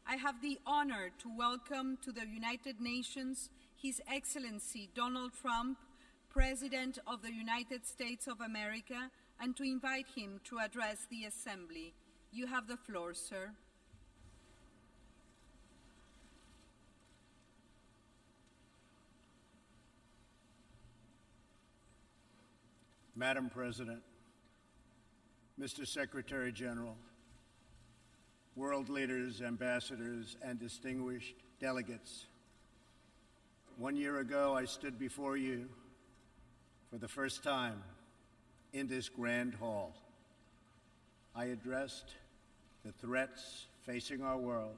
I have the honor to welcome to the United Nations His Excellency Donald Trump, President of the United States of America, and to invite him to address the Assembly. You have the floor, sir. Madam President, Mr. Secretary General, world leaders, ambassadors, and distinguished delegates, 1 year ago I stood before you for the first time in this grand hall. I addressed the threats facing our world,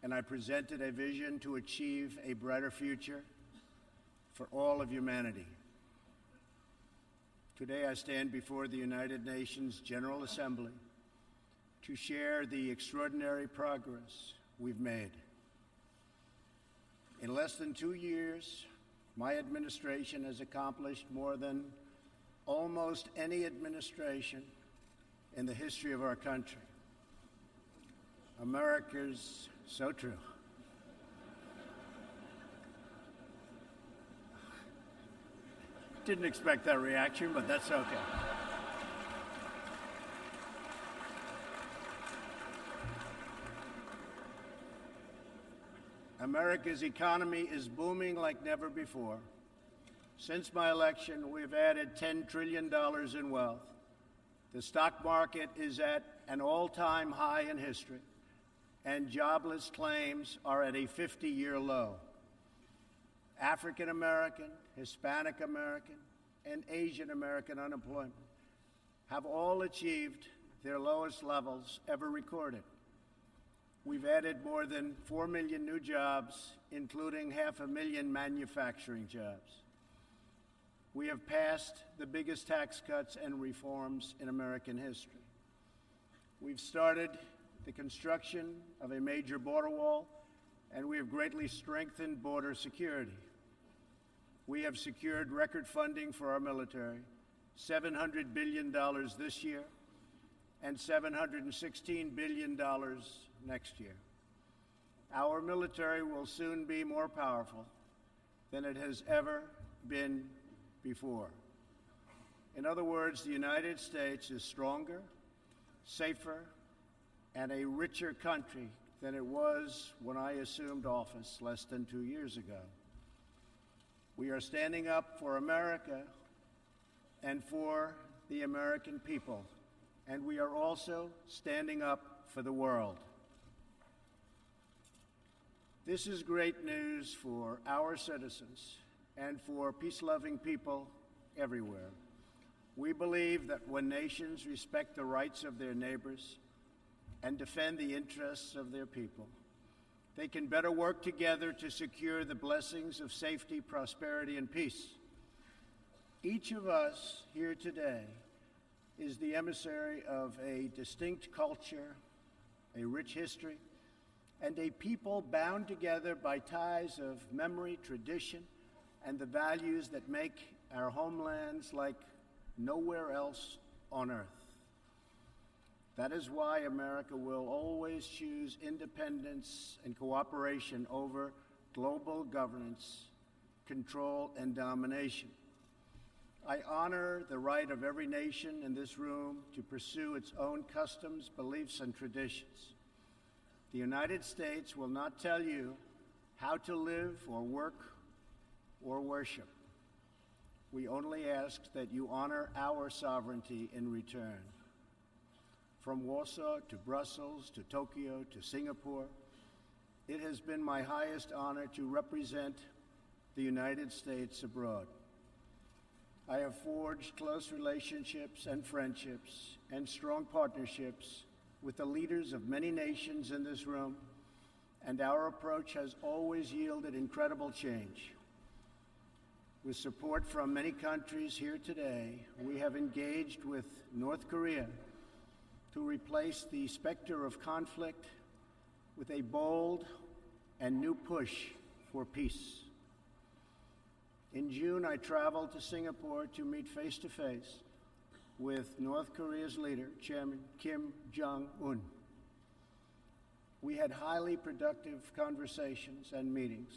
and I presented a vision to achieve a brighter future for all of humanity. Today I stand before the United Nations General Assembly to share the extraordinary progress we've made. In less than 2 years, my administration has accomplished more than almost any administration in the history of our country. America's so true. Didn't expect that reaction, but that's okay. America's economy is booming like never before. Since my election, we've added $10 trillion in wealth. The stock market is at an all-time high in history, and jobless claims are at a 50-year low. African American, Hispanic American, and Asian American unemployment have all achieved their lowest levels ever recorded. We've added more than 4 million new jobs, including 500,000 manufacturing jobs. We have passed the biggest tax cuts and reforms in American history. We've started the construction of a major border wall, and we have greatly strengthened border security. We have secured record funding for our military, $700 billion this year, and $716 billion next year. Our military will soon be more powerful than it has ever been before. In other words, the United States is stronger, safer, and a richer country than it was when I assumed office less than 2 years ago. We are standing up for America and for the American people, and we are also standing up for the world. This is great news for our citizens and for peace-loving people everywhere. We believe that when nations respect the rights of their neighbors and defend the interests of their people, they can better work together to secure the blessings of safety, prosperity, and peace. Each of us here today is the emissary of a distinct culture, a rich history, and a people bound together by ties of memory, tradition, and the values that make our homelands like nowhere else on earth. That is why America will always choose independence and cooperation over global governance, control, and domination. I honor the right of every nation in this room to pursue its own customs, beliefs, and traditions. The United States will not tell you how to live or work or worship. We only ask that you honor our sovereignty in return. From Warsaw to Brussels to Tokyo to Singapore, it has been my highest honor to represent the United States abroad. I have forged close relationships and friendships and strong partnerships with the leaders of many nations in this room, and our approach has always yielded incredible change. With support from many countries here today, we have engaged with North Korea to replace the specter of conflict with a bold and new push for peace. In June, I traveled to Singapore to meet face-to-face with North Korea's leader, Chairman Kim Jong-un. We had highly productive conversations and meetings,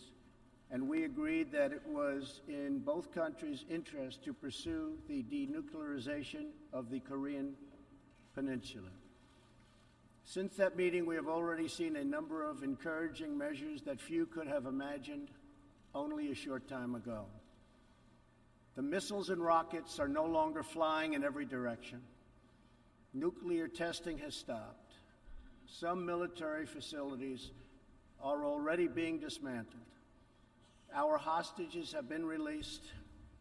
and we agreed that it was in both countries' interest to pursue the denuclearization of the Korean Peninsula. Since that meeting, we have already seen a number of encouraging measures that few could have imagined only a short time ago. The missiles and rockets are no longer flying in every direction. Nuclear testing has stopped. Some military facilities are already being dismantled. Our hostages have been released,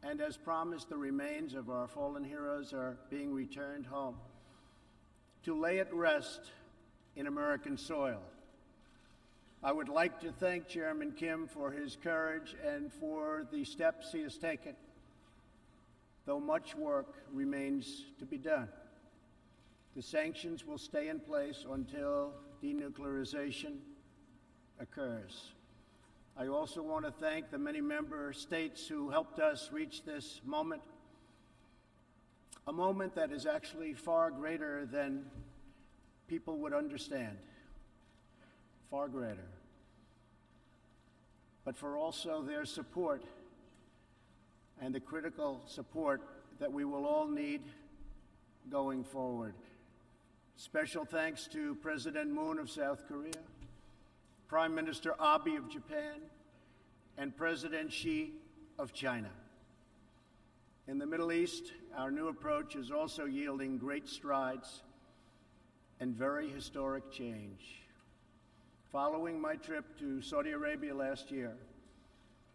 and as promised, the remains of our fallen heroes are being returned home to lay at rest in American soil. I would like to thank Chairman Kim for his courage and for the steps he has taken, though much work remains to be done. The sanctions will stay in place until denuclearization occurs. I also want to thank the many member states who helped us reach this moment, a moment that is actually far greater than people would understand, far greater. But for also their support and the critical support that we will all need going forward. Special thanks to President Moon of South Korea, Prime Minister Abe of Japan, and President Xi of China. In the Middle East, our new approach is also yielding great strides and very historic change. Following my trip to Saudi Arabia last year,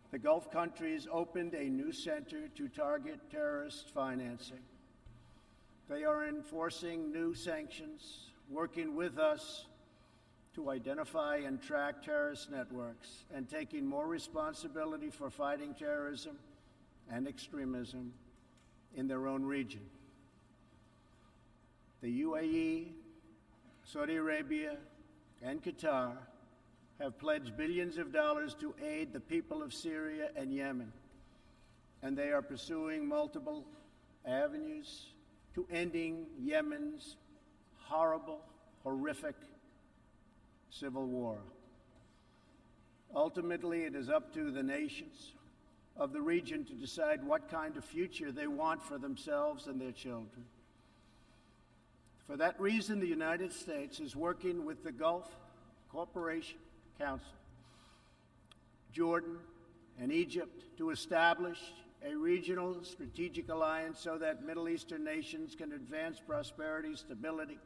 the Gulf countries opened a new center to target terrorist financing. They are enforcing new sanctions, working with us to identify and track terrorist networks, and taking more responsibility for fighting terrorism and extremism in their own region. The UAE, Saudi Arabia, and Qatar have pledged billions of dollars to aid the people of Syria and Yemen, and they are pursuing multiple avenues to ending Yemen's horrible, horrific civil war. Ultimately, it is up to the nations of the region to decide what kind of future they want for themselves and their children. For that reason, the United States is working with the Gulf Cooperation Council, Jordan, and Egypt to establish a regional strategic alliance so that Middle Eastern nations can advance prosperity, stability,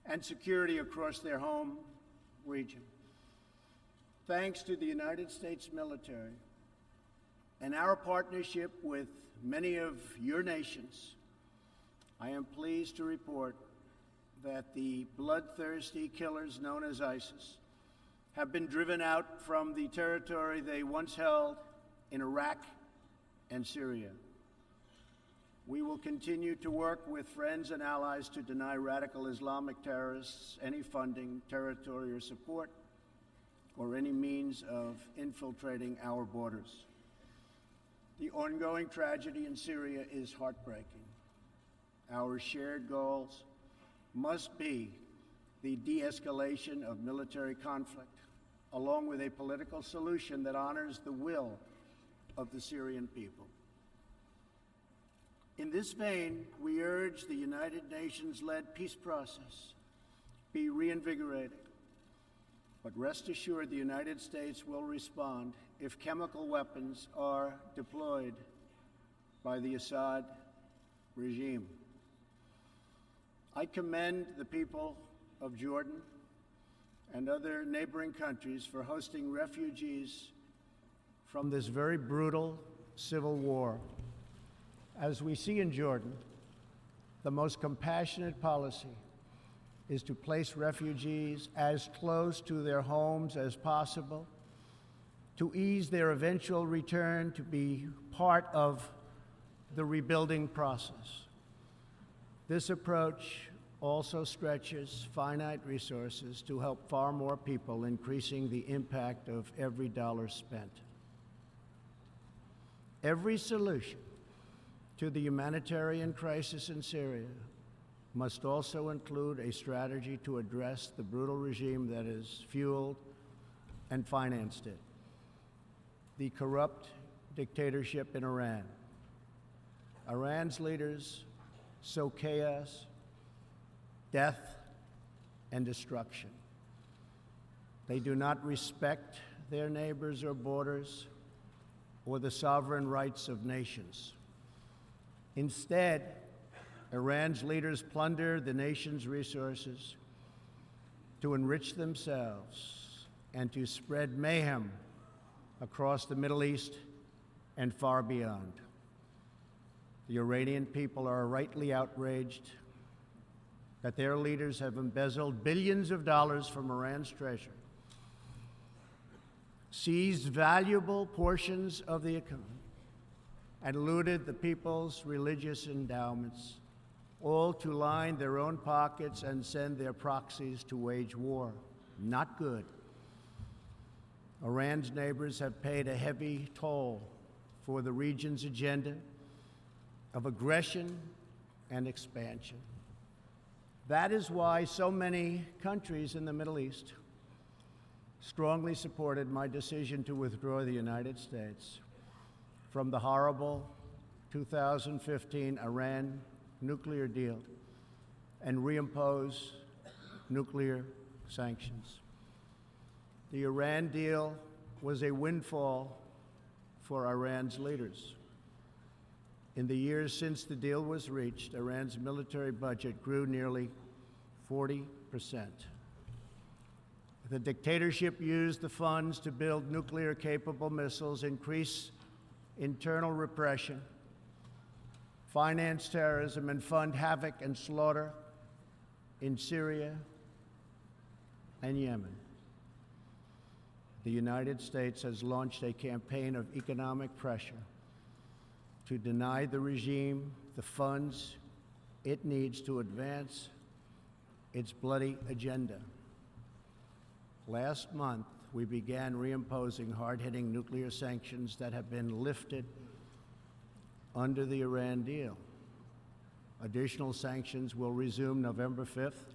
and security across their home region. Thanks to the United States military and our partnership with many of your nations, I am pleased to report that the bloodthirsty killers known as ISIS have been driven out from the territory they once held in Iraq and Syria. We will continue to work with friends and allies to deny radical Islamic terrorists any funding, territory, or support, or any means of infiltrating our borders. The ongoing tragedy in Syria is heartbreaking. Our shared goals must be the de-escalation of military conflict, along with a political solution that honors the will of the Syrian people. In this vein, we urge the United Nations-led peace process be reinvigorated. But rest assured, the United States will respond if chemical weapons are deployed by the Assad regime. I commend the people of Jordan and other neighboring countries for hosting refugees from this very brutal civil war. As we see in Jordan, the most compassionate policy is to place refugees as close to their homes as possible, to ease their eventual return to be part of the rebuilding process. This approach also stretches finite resources to help far more people, increasing the impact of every dollar spent. Every solution to the humanitarian crisis in Syria must also include a strategy to address the brutal regime that has fueled and financed it, the corrupt dictatorship in Iran. Iran's leaders sow chaos, death, and destruction. They do not respect their neighbors or borders or the sovereign rights of nations. Instead, Iran's leaders plunder the nation's resources to enrich themselves and to spread mayhem across the Middle East and far beyond. The Iranian people are rightly outraged that their leaders have embezzled billions of dollars from Iran's treasury, seized valuable portions of the economy, and looted the people's religious endowments, all to line their own pockets and send their proxies to wage war. Not good. Iran's neighbors have paid a heavy toll for the region's agenda of aggression and expansion. That is why so many countries in the Middle East strongly supported my decision to withdraw the United States from the horrible 2015 Iran nuclear deal and reimpose nuclear sanctions. The Iran deal was a windfall for Iran's leaders. In the years since the deal was reached, Iran's military budget grew nearly 40%. The dictatorship used the funds to build nuclear-capable missiles, increase internal repression, finance terrorism, and fund havoc and slaughter in Syria and Yemen. The United States has launched a campaign of economic pressure to deny the regime the funds it needs to advance its bloody agenda. Last month, we began reimposing hard-hitting nuclear sanctions that have been lifted under the Iran deal. Additional sanctions will resume November 5th,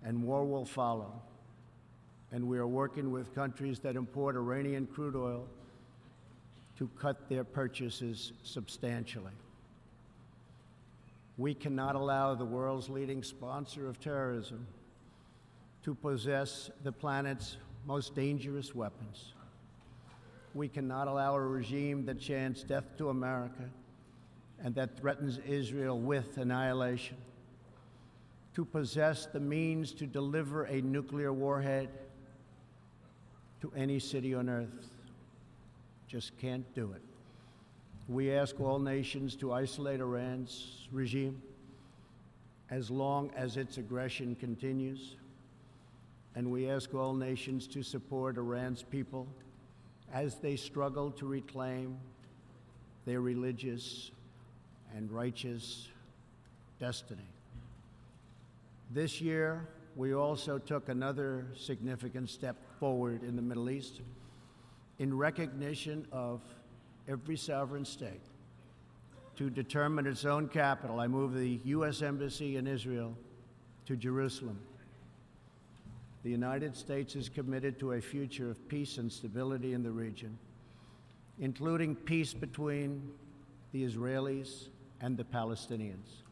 and more will follow. And we are working with countries that import Iranian crude oil to cut their purchases substantially. We cannot allow the world's leading sponsor of terrorism to possess the planet's most dangerous weapons. We cannot allow a regime that chants death to America and that threatens Israel with annihilation to possess the means to deliver a nuclear warhead to any city on earth. Just can't do it. We ask all nations to isolate Iran's regime as long as its aggression continues. And we ask all nations to support Iran's people as they struggle to reclaim their religious and righteous destiny. This year, we also took another significant step forward in the Middle East in recognition of every sovereign state to determine its own capital. I moved the U.S. Embassy in Israel to Jerusalem. The United States is committed to a future of peace and stability in the region, including peace between the Israelis and the Palestinians.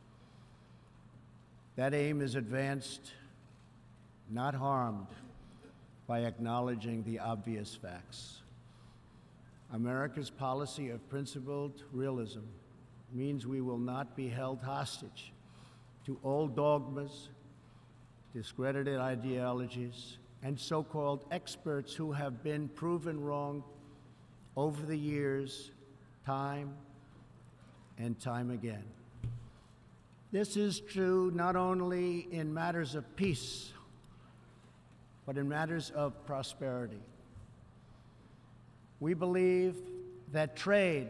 That aim is advanced, not harmed, by acknowledging the obvious facts. America's policy of principled realism means we will not be held hostage to old dogmas, discredited ideologies, and so-called experts who have been proven wrong over the years, time and time again. This is true not only in matters of peace, but in matters of prosperity. We believe that trade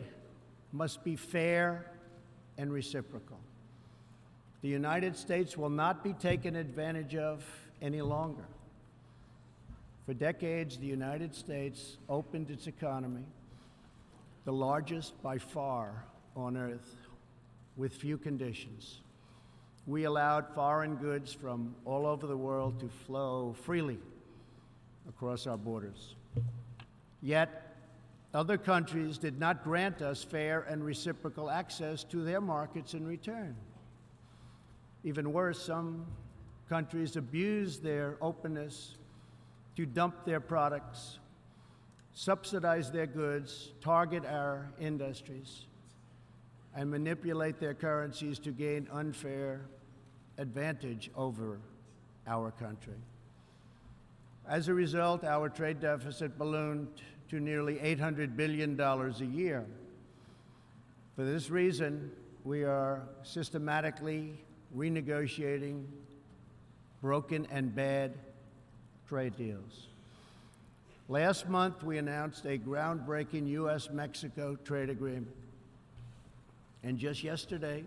must be fair and reciprocal. The United States will not be taken advantage of any longer. For decades, the United States opened its economy, the largest by far on earth, with few conditions. We allowed foreign goods from all over the world to flow freely across our borders. Yet, other countries did not grant us fair and reciprocal access to their markets in return. Even worse, some countries abused their openness to dump their products, subsidize their goods, target our industries, and manipulate their currencies to gain unfair advantage over our country. As a result, our trade deficit ballooned to nearly $800 billion a year. For this reason, we are systematically renegotiating broken and bad trade deals. Last month, we announced a groundbreaking U.S.-Mexico trade agreement. And just yesterday,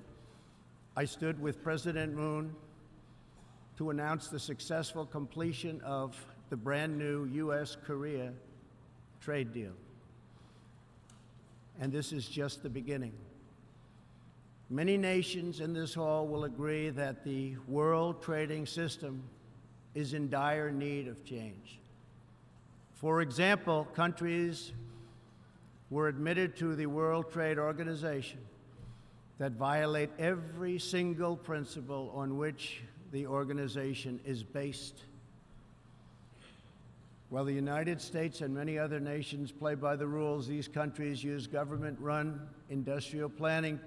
I stood with President Moon to announce the successful completion of the brand new U.S.-Korea trade deal. And this is just the beginning. Many nations in this hall will agree that the world trading system is in dire need of change. For example, countries were admitted to the World Trade Organization that violate every single principle on which the organization is based. While the United States and many other nations play by the rules, these countries use government-run industrial planning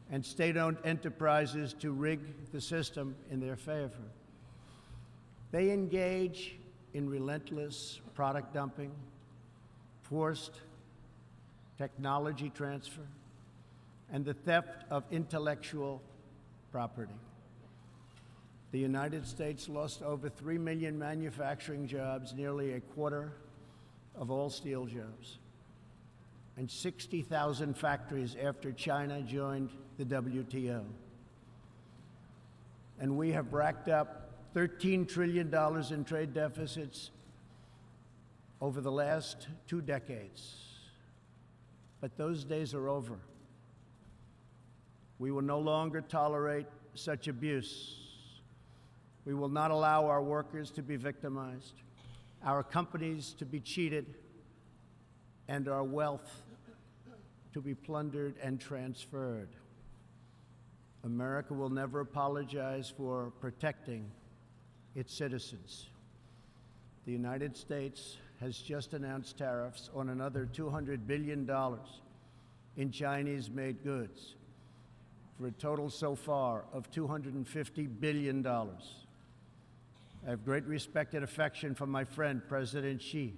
and state-owned enterprises to rig the system in their favor. They engage in relentless product dumping, forced technology transfer, and the theft of intellectual property. The United States lost over 3 million manufacturing jobs, nearly a quarter of all steel jobs, and 60,000 factories after China joined the WTO. And we have racked up $13 trillion in trade deficits over the last 2 decades. But those days are over. We will no longer tolerate such abuse. We will not allow our workers to be victimized, our companies to be cheated, and our wealth to be plundered and transferred. America will never apologize for protecting its citizens. The United States has just announced tariffs on another $200 billion in Chinese-made goods, for a total so far of $250 billion. I have great respect and affection for my friend, President Xi,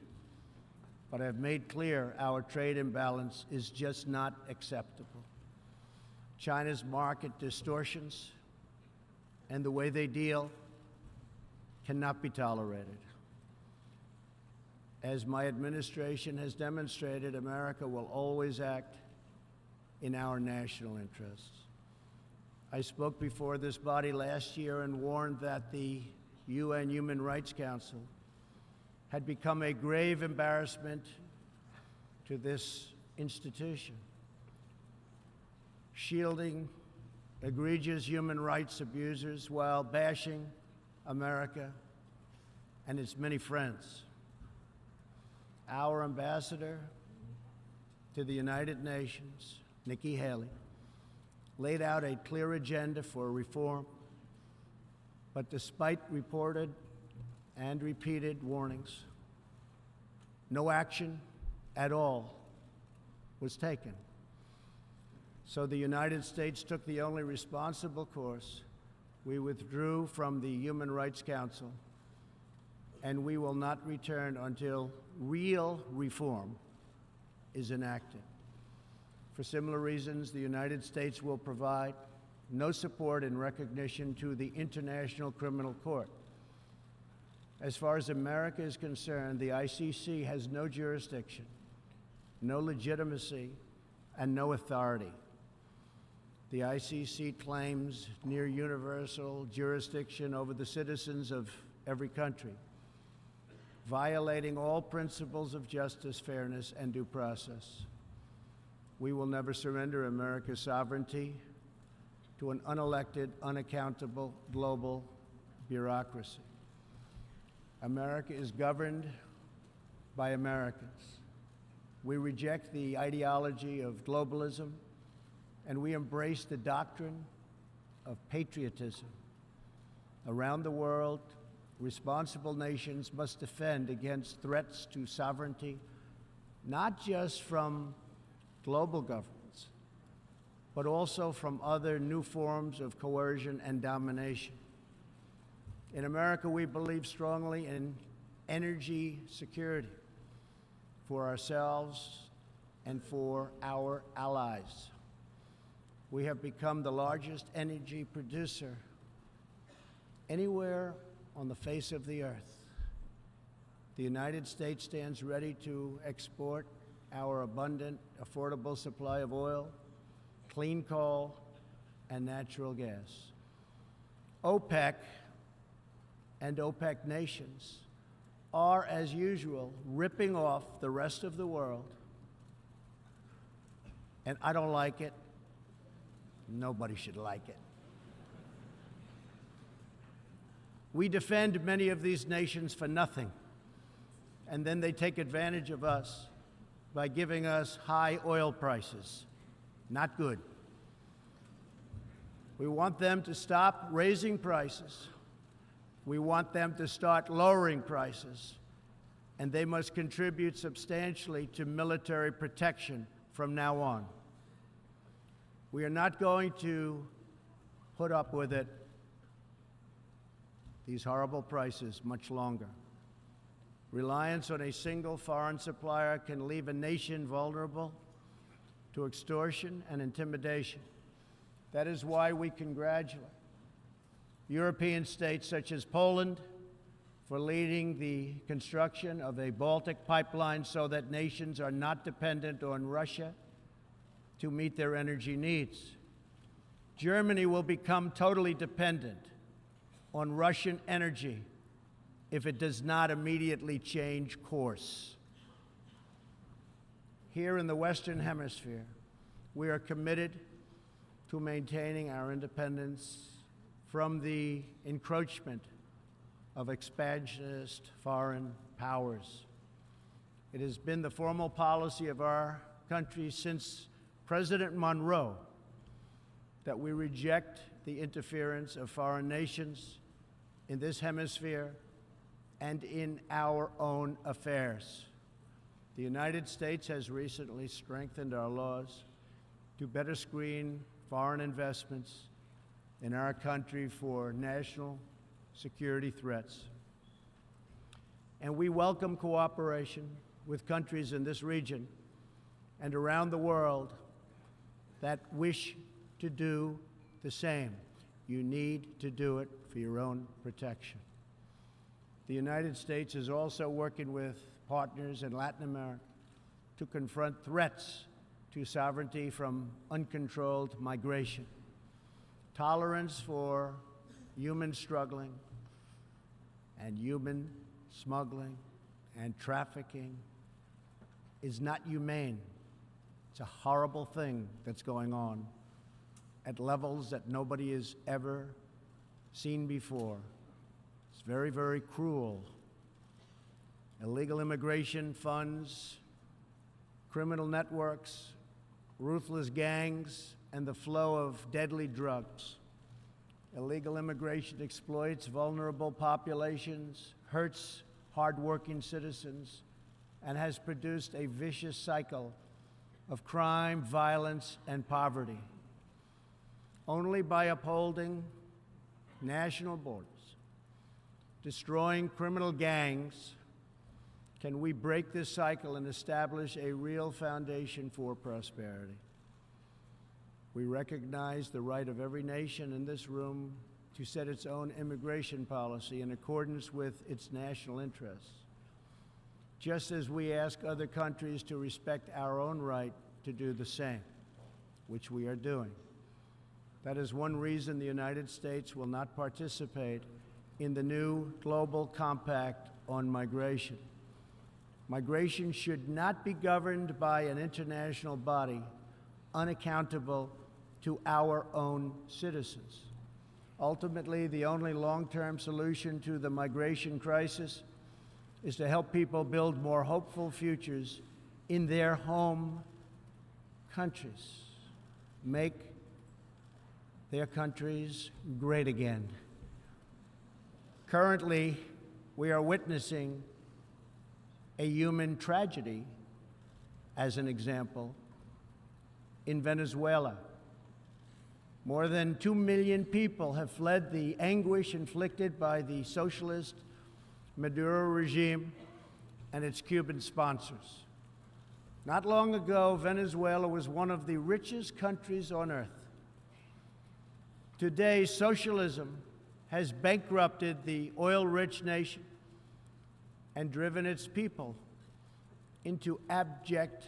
but I have made clear our trade imbalance is just not acceptable. China's market distortions and the way they deal cannot be tolerated. As my administration has demonstrated, America will always act in our national interests. I spoke before this body last year and warned that the UN Human Rights Council had become a grave embarrassment to this institution, shielding egregious human rights abusers while bashing America and its many friends. Our ambassador to the United Nations, Nikki Haley, laid out a clear agenda for reform, but despite reported and repeated warnings, no action at all was taken. So the United States took the only responsible course. We withdrew from the Human Rights Council, and we will not return until real reform is enacted. For similar reasons, the United States will provide no support in recognition to the International Criminal Court. As far as America is concerned, the ICC has no jurisdiction, no legitimacy, and no authority. The ICC claims near universal jurisdiction over the citizens of every country, violating all principles of justice, fairness, and due process. We will never surrender America's sovereignty to an unelected, unaccountable global bureaucracy. America is governed by Americans. We reject the ideology of globalism, and we embrace the doctrine of patriotism. Around the world, responsible nations must defend against threats to sovereignty, not just from global governments, but also from other new forms of coercion and domination. In America, we believe strongly in energy security for ourselves and for our allies. We have become the largest energy producer anywhere on the face of the earth. The United States stands ready to export our abundant, affordable supply of oil, clean coal, and natural gas. OPEC and OPEC nations are, as usual, ripping off the rest of the world. And I don't like it. Nobody should like it. We defend many of these nations for nothing, and then they take advantage of us by giving us high oil prices. Not good. We want them to stop raising prices. We want them to start lowering prices, and they must contribute substantially to military protection from now on. We are not going to put up with it, these horrible prices, much longer. Reliance on a single foreign supplier can leave a nation vulnerable to extortion and intimidation. That is why we congratulate European states such as Poland for leading the construction of a Baltic pipeline so that nations are not dependent on Russia to meet their energy needs. Germany will become totally dependent on Russian energy if it does not immediately change course. Here in the Western Hemisphere, we are committed to maintaining our independence from the encroachment of expansionist foreign powers. It has been the formal policy of our country since President Monroe that we reject the interference of foreign nations in this hemisphere and in our own affairs. The United States has recently strengthened our laws to better screen foreign investments in our country for national security threats. And we welcome cooperation with countries in this region and around the world that wish to do the same. You need to do it for your own protection. The United States is also working with partners in Latin America to confront threats to sovereignty from uncontrolled migration. Tolerance for human struggling and human smuggling and trafficking is not humane. It's a horrible thing that's going on at levels that nobody has ever seen before. It's very, very cruel. Illegal immigration funds criminal networks, ruthless gangs, and the flow of deadly drugs. Illegal immigration exploits vulnerable populations, hurts hardworking citizens, and has produced a vicious cycle of crime, violence, and poverty. Only by upholding national borders, destroying criminal gangs, can we break this cycle and establish a real foundation for prosperity. We recognize the right of every nation in this room to set its own immigration policy in accordance with its national interests, just as we ask other countries to respect our own right to do the same, which we are doing. That is one reason the United States will not participate in the new global compact on migration. Migration should not be governed by an international body unaccountable to our own citizens. Ultimately, the only long-term solution to the migration crisis is to help people build more hopeful futures in their home countries. Make their countries great again. Currently, we are witnessing a human tragedy, as an example, in Venezuela. More than 2 million people have fled the anguish inflicted by the socialist Maduro regime and its Cuban sponsors. Not long ago, Venezuela was one of the richest countries on earth. Today, socialism has bankrupted the oil-rich nation and driven its people into abject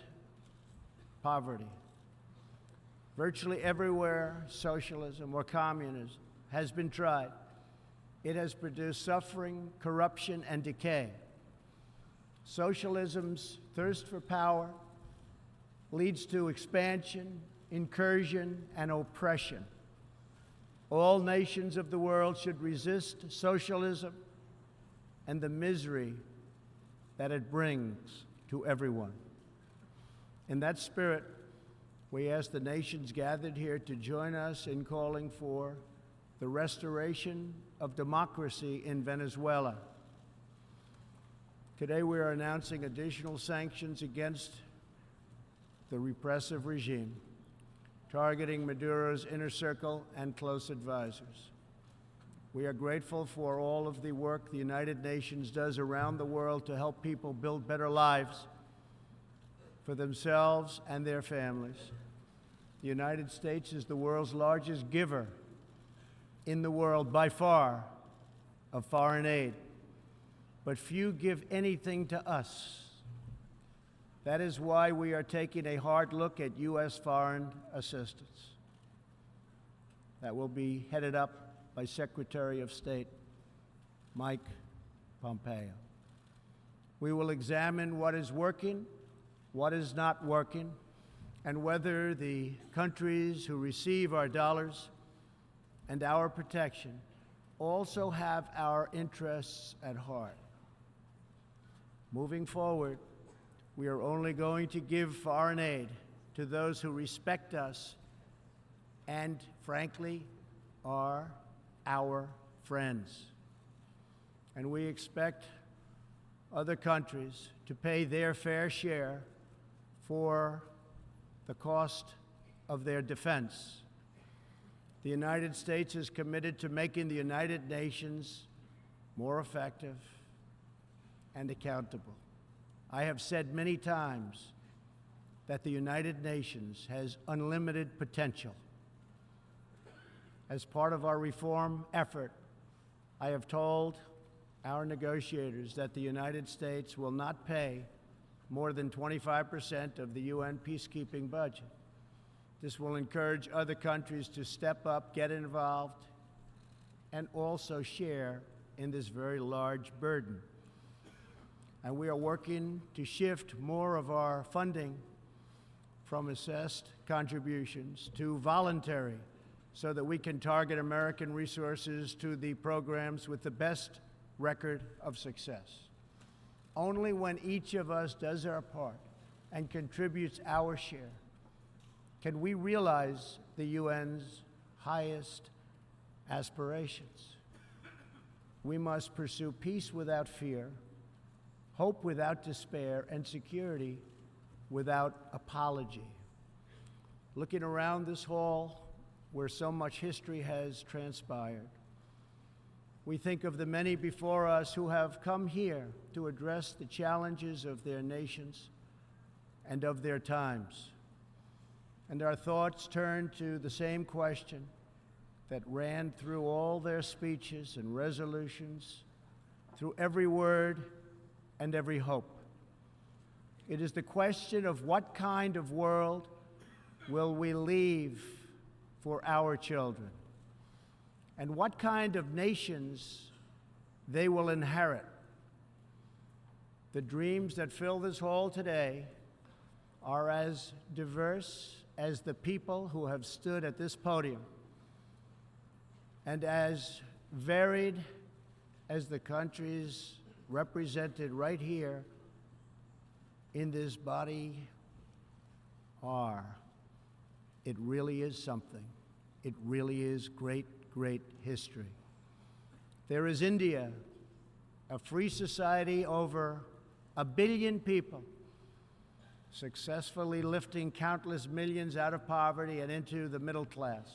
poverty. Virtually everywhere socialism or communism has been tried, it has produced suffering, corruption, and decay. Socialism's thirst for power leads to expansion, incursion, and oppression. All nations of the world should resist socialism and the misery that it brings to everyone. In that spirit, we ask the nations gathered here to join us in calling for the restoration of democracy in Venezuela. Today, we are announcing additional sanctions against the repressive regime, targeting Maduro's inner circle and close advisors. We are grateful for all of the work the United Nations does around the world to help people build better lives for themselves and their families. The United States is the world's largest giver in the world by far of foreign aid, but few give anything to us. That is why we are taking a hard look at U.S. foreign assistance. That will be headed up by Secretary of State Mike Pompeo. We will examine what is working, what is not working, and whether the countries who receive our dollars and our protection also have our interests at heart. Moving forward, we are only going to give foreign aid to those who respect us and, frankly, are our friends. And we expect other countries to pay their fair share for the cost of their defense. The United States is committed to making the United Nations more effective and accountable. I have said many times that the United Nations has unlimited potential. As part of our reform effort, I have told our negotiators that the United States will not pay more than 25% of the UN peacekeeping budget. This will encourage other countries to step up, get involved, and also share in this very large burden. And we are working to shift more of our funding from assessed contributions to voluntary, so that we can target American resources to the programs with the best record of success. Only when each of us does our part and contributes our share can we realize the UN's highest aspirations. We must pursue peace without fear, hope without despair, and security without apology. Looking around this hall, where so much history has transpired, we think of the many before us who have come here to address the challenges of their nations and of their times. And our thoughts turn to the same question that ran through all their speeches and resolutions, through every word and every hope. It is the question of what kind of world will we leave for our children, and what kind of nations they will inherit. The dreams that fill this hall today are as diverse as the people who have stood at this podium, and as varied as the countries represented right here in this body are, it really is something. It really is great, great history. There is India, a free society, over 1 billion people, successfully lifting countless millions out of poverty and into the middle class.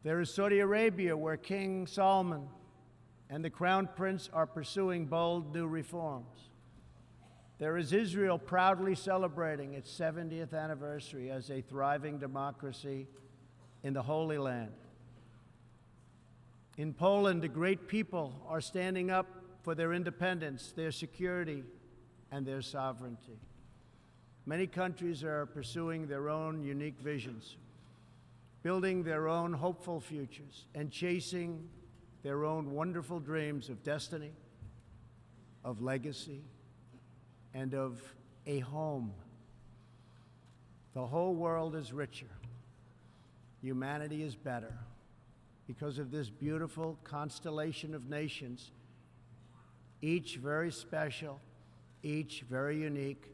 There is Saudi Arabia, where King Salman and the Crown Prince are pursuing bold new reforms. There is Israel, proudly celebrating its 70th anniversary as a thriving democracy in the Holy Land. In Poland, the great people are standing up for their independence, their security, and their sovereignty. Many countries are pursuing their own unique visions, building their own hopeful futures, and chasing their own wonderful dreams of destiny, of legacy, and of a home. The whole world is richer. Humanity is better because of this beautiful constellation of nations, each very special, each very unique,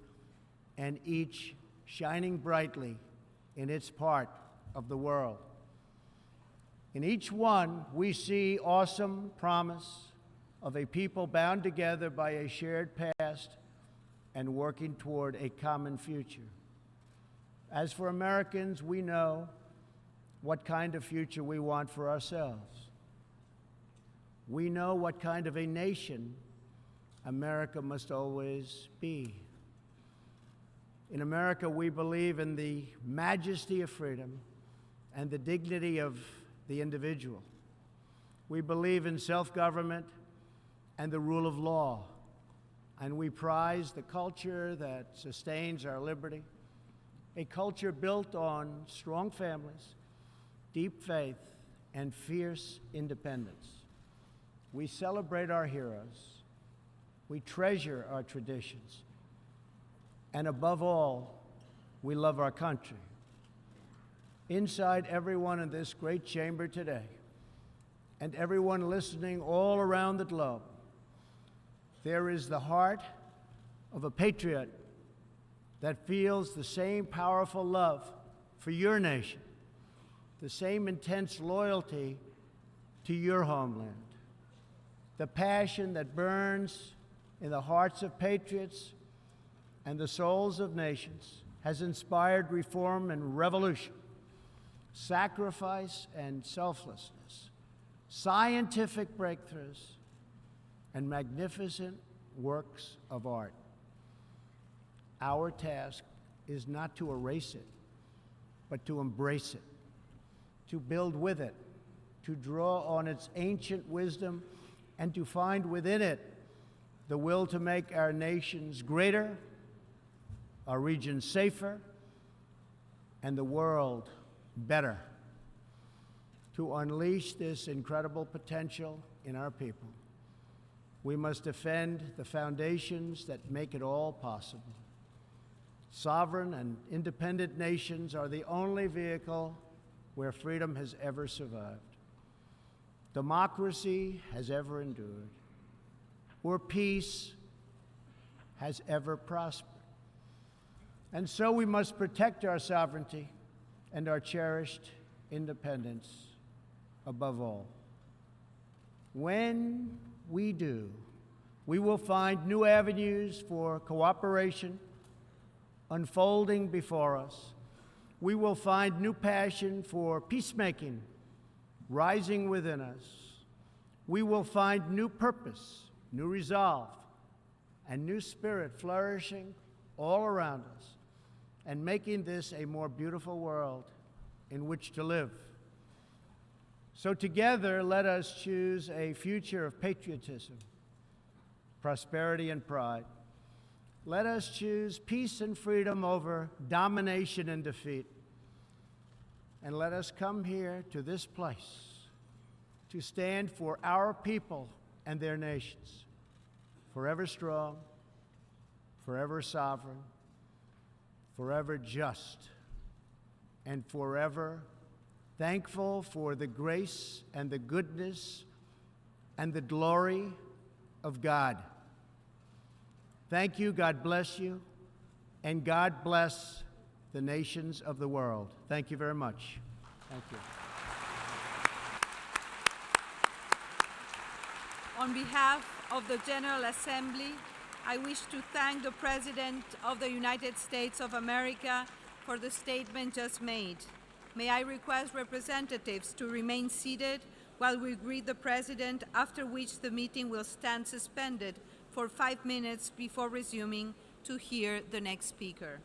and each shining brightly in its part of the world. In each one, we see awesome promise of a people bound together by a shared past and working toward a common future. As for Americans, we know what kind of future we want for ourselves. We know what kind of a nation America must always be. In America, we believe in the majesty of freedom and the dignity of the individual. We believe in self-government and the rule of law, and we prize the culture that sustains our liberty, a culture built on strong families, deep faith, and fierce independence. We celebrate our heroes. We treasure our traditions. And above all, we love our country. Inside everyone in this great chamber today, and everyone listening all around the globe, there is the heart of a patriot that feels the same powerful love for your nation, the same intense loyalty to your homeland, the passion that burns in the hearts of patriots and the souls of nations has inspired reform and revolution, sacrifice and selflessness, scientific breakthroughs, and magnificent works of art. Our task is not to erase it, but to embrace it, to build with it, to draw on its ancient wisdom, and to find within it the will to make our nations greater, our region safer, and the world better. To unleash this incredible potential in our people, we must defend the foundations that make it all possible. Sovereign and independent nations are the only vehicle where freedom has ever survived, democracy has ever endured, or peace has ever prospered. And so we must protect our sovereignty and our cherished independence above all. When we do, we will find new avenues for cooperation unfolding before us. We will find new passion for peacemaking rising within us. We will find new purpose, new resolve, and new spirit flourishing all around us, and making this a more beautiful world in which to live. So together, let us choose a future of patriotism, prosperity, and pride. Let us choose peace and freedom over domination and defeat. And let us come here to this place to stand for our people and their nations, forever strong, forever sovereign, forever just, and forever, thankful for the grace and the goodness and the glory of God. Thank you, God bless you, and God bless the nations of the world. Thank you very much. Thank you. On behalf of the General Assembly, I wish to thank the President of the United States of America for the statement just made. May I request representatives to remain seated while we greet the President, after which the meeting will stand suspended for 5 minutes before resuming to hear the next speaker.